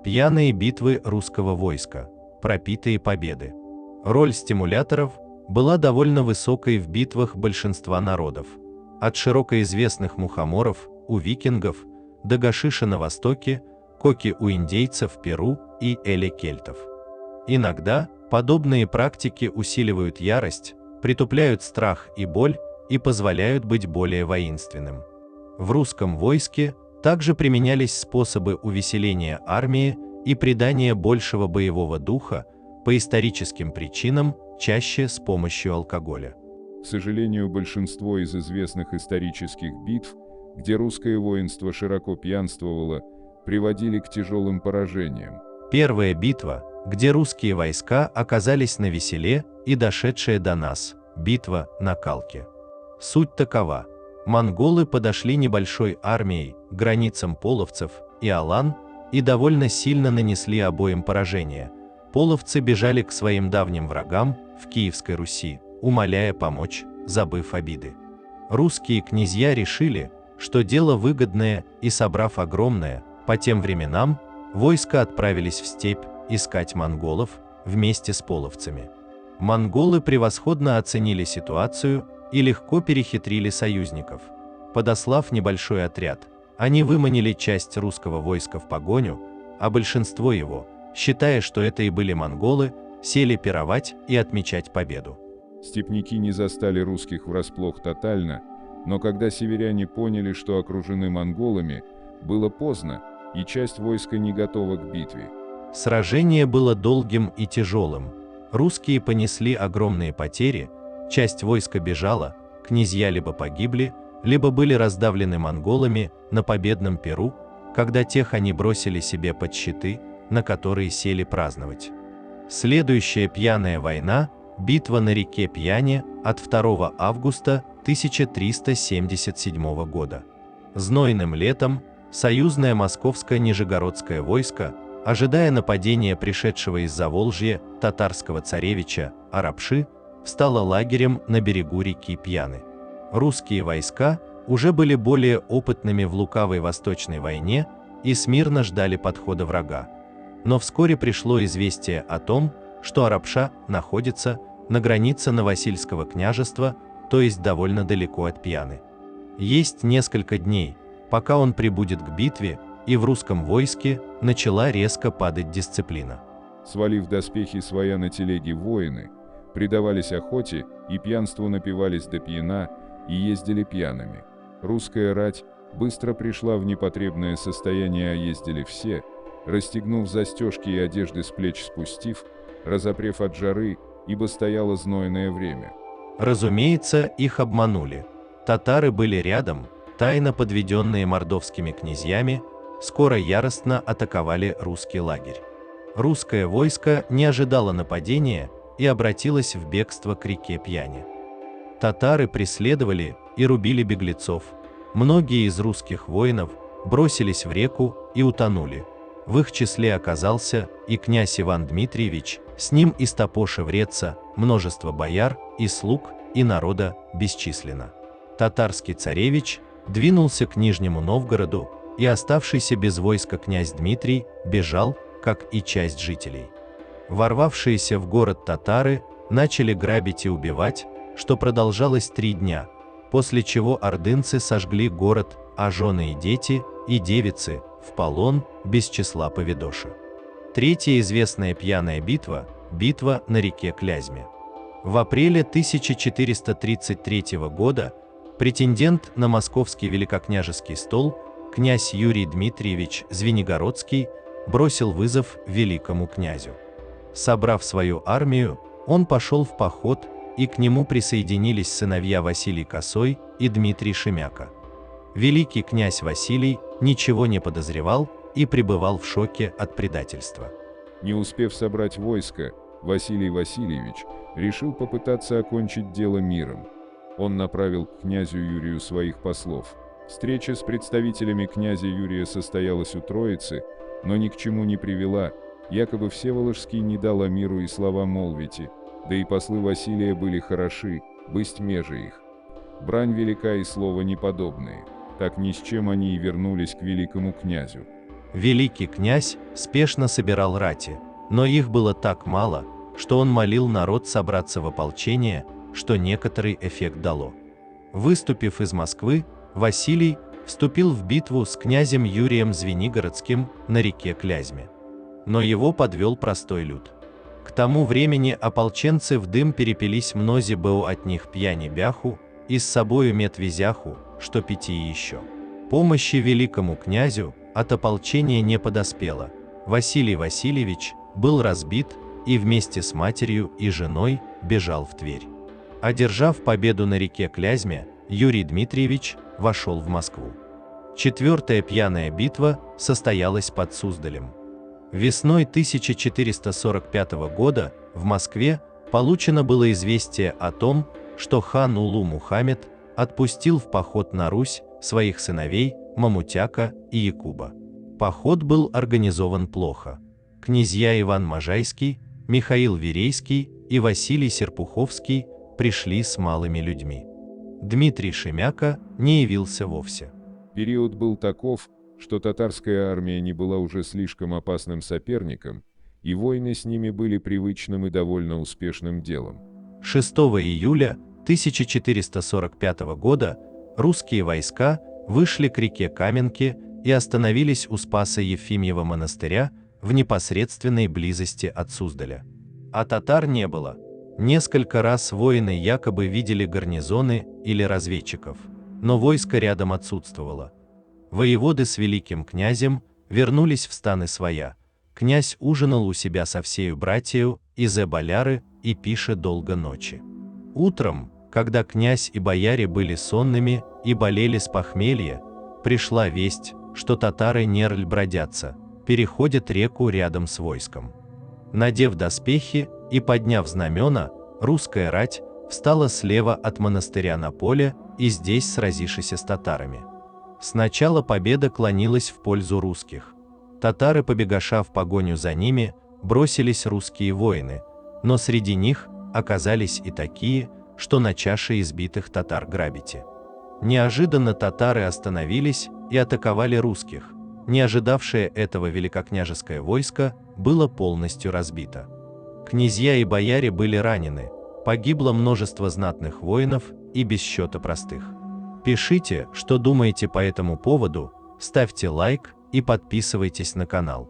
Пьяные битвы русского войска. Пропитые победы. Роль стимуляторов была довольно высокой в битвах большинства народов. От широко известных мухоморов у викингов до гашиша на Востоке, коки у индейцев в Перу и эли кельтов. Иногда подобные практики усиливают ярость, притупляют страх и боль и позволяют быть более воинственным. В русском войске также применялись способы увеселения армии и придания большего боевого духа по историческим причинам, чаще с помощью алкоголя. К сожалению, большинство из известных исторических битв, где русское воинство широко пьянствовало, приводили к тяжелым поражениям. Первая битва, где русские войска оказались навеселе и дошедшая до нас, битва на Калке. Суть такова. Монголы подошли небольшой армией к границам половцев и алан и довольно сильно нанесли обоим поражение. Половцы бежали к своим давним врагам в Киевской Руси, умоляя помочь, забыв обиды. Русские князья решили, что дело выгодное, и, собрав огромное, по тем временам, войско отправились в степь искать монголов вместе с половцами. Монголы превосходно оценили ситуацию и легко перехитрили союзников. Подослав небольшой отряд, они выманили часть русского войска в погоню, а большинство его, считая, что это и были монголы, сели пировать и отмечать победу. Степняки не застали русских врасплох тотально, но когда северяне поняли, что окружены монголами, было поздно, и часть войска не готова к битве. Сражение было долгим и тяжелым. Русские понесли огромные потери, часть войска бежала, князья либо погибли, либо были раздавлены монголами на победном пиру, когда тех они бросили себе под щиты, на которые сели праздновать. Следующая пьяная война, битва на реке Пьяне от 2 августа 1377 года. Знойным летом союзное московское нижегородское войско, ожидая нападения пришедшего из Заволжья татарского царевича Арапши, встало лагерем на берегу реки Пьяны. Русские войска уже были более опытными в лукавой Восточной войне и смирно ждали подхода врага. Но вскоре пришло известие о том, что Арапша находится на границе Новосильского княжества, то есть довольно далеко от Пьяны. Есть несколько дней, пока он прибудет к битве, и в русском войске начала резко падать дисциплина. Свалив доспехи своя на телеге, воины предавались охоте и пьянству, напивались до пьяна и ездили пьяными. Русская рать быстро пришла в непотребное состояние, а ездили все, расстегнув застежки и одежды с плеч спустив, разопрев от жары, ибо стояло знойное время. Разумеется, их обманули. Татары были рядом, тайно подведенные мордовскими князьями, скоро яростно атаковали русский лагерь. Русское войско не ожидало нападения и обратилось в бегство к реке Пьяне. Татары преследовали и рубили беглецов. Многие из русских воинов бросились в реку и утонули. В их числе оказался и князь Иван Дмитриевич, с ним Истопоша Вреца, множество бояр и слуг, и народа бесчисленно. Татарский царевич двинулся к Нижнему Новгороду, и оставшийся без войска князь Дмитрий бежал, как и часть жителей. Ворвавшиеся в город татары начали грабить и убивать, что продолжалось 3 дня, после чего ордынцы сожгли город, а жены и дети, и девицы, в полон, без числа повидоша. Третья известная пьяная битва – битва на реке Клязьме. В апреле 1433 года претендент на московский великокняжеский стол, князь Юрий Дмитриевич Звенигородский, бросил вызов великому князю. Собрав свою армию, он пошел в поход, и к нему присоединились сыновья Василий Косой и Дмитрий Шемяка. Великий князь Василий ничего не подозревал и пребывал в шоке от предательства. Не успев собрать войско, Василий Васильевич решил попытаться окончить дело миром. Он направил к князю Юрию своих послов. Встреча с представителями князя Юрия состоялась у Троицы, но ни к чему не привела, якобы Всеволожский не дал миру и слова молвите, да и послы Василия были хороши, бысть меже их. Брань велика и слова неподобные, так ни с чем они и вернулись к великому князю. Великий князь спешно собирал рати, но их было так мало, что он молил народ собраться в ополчение, что некоторый эффект дало. Выступив из Москвы, Василий вступил в битву с князем Юрием Звенигородским на реке Клязьме. Но его подвел простой люд. К тому времени ополченцы в дым перепились мнози был от них пьяни бяху, и с собою мет везяху, что пяти еще. Помощи великому князю от ополчения не подоспело. Василий Васильевич был разбит и вместе с матерью и женой бежал в Тверь. Одержав победу на реке Клязьме, Юрий Дмитриевич вошел в Москву. Четвертая пьяная битва состоялась под Суздалем. Весной 1445 года в Москве получено было известие о том, что хан Улу Мухаммед отпустил в поход на Русь своих сыновей Мамутяка и Якуба. Поход был организован плохо. Князья Иван Можайский, Михаил Верейский и Василий Серпуховский пришли с малыми людьми. Дмитрий Шемяка не явился вовсе. Период был таков, что татарская армия не была уже слишком опасным соперником, и войны с ними были привычным и довольно успешным делом. 6 июля 1445 года русские войска вышли к реке Каменке и остановились у Спаса Ефимьева монастыря в непосредственной близости от Суздаля. А татар не было. Несколько раз воины якобы видели гарнизоны или разведчиков, но войско рядом отсутствовало. Воеводы с великим князем вернулись в станы своя. Князь ужинал у себя со всею братьею изе боляры и пише долго ночи. Утром, когда князь и бояре были сонными и болели с похмелья, пришла весть, что татары нерль бродятся, переходят реку рядом с войском. Надев доспехи и подняв знамена, русская рать встала слева от монастыря на поле и здесь сразившись с татарами. Сначала победа клонилась в пользу русских. Татары, побегаша в погоню за ними, бросились русские воины, но среди них оказались и такие, что на чаше избитых татар грабите. Неожиданно татары остановились и атаковали русских. Не ожидавшее этого великокняжеское войско было полностью разбито. Князья и бояре были ранены, погибло множество знатных воинов и без счета простых. Пишите, что думаете по этому поводу, ставьте лайк и подписывайтесь на канал.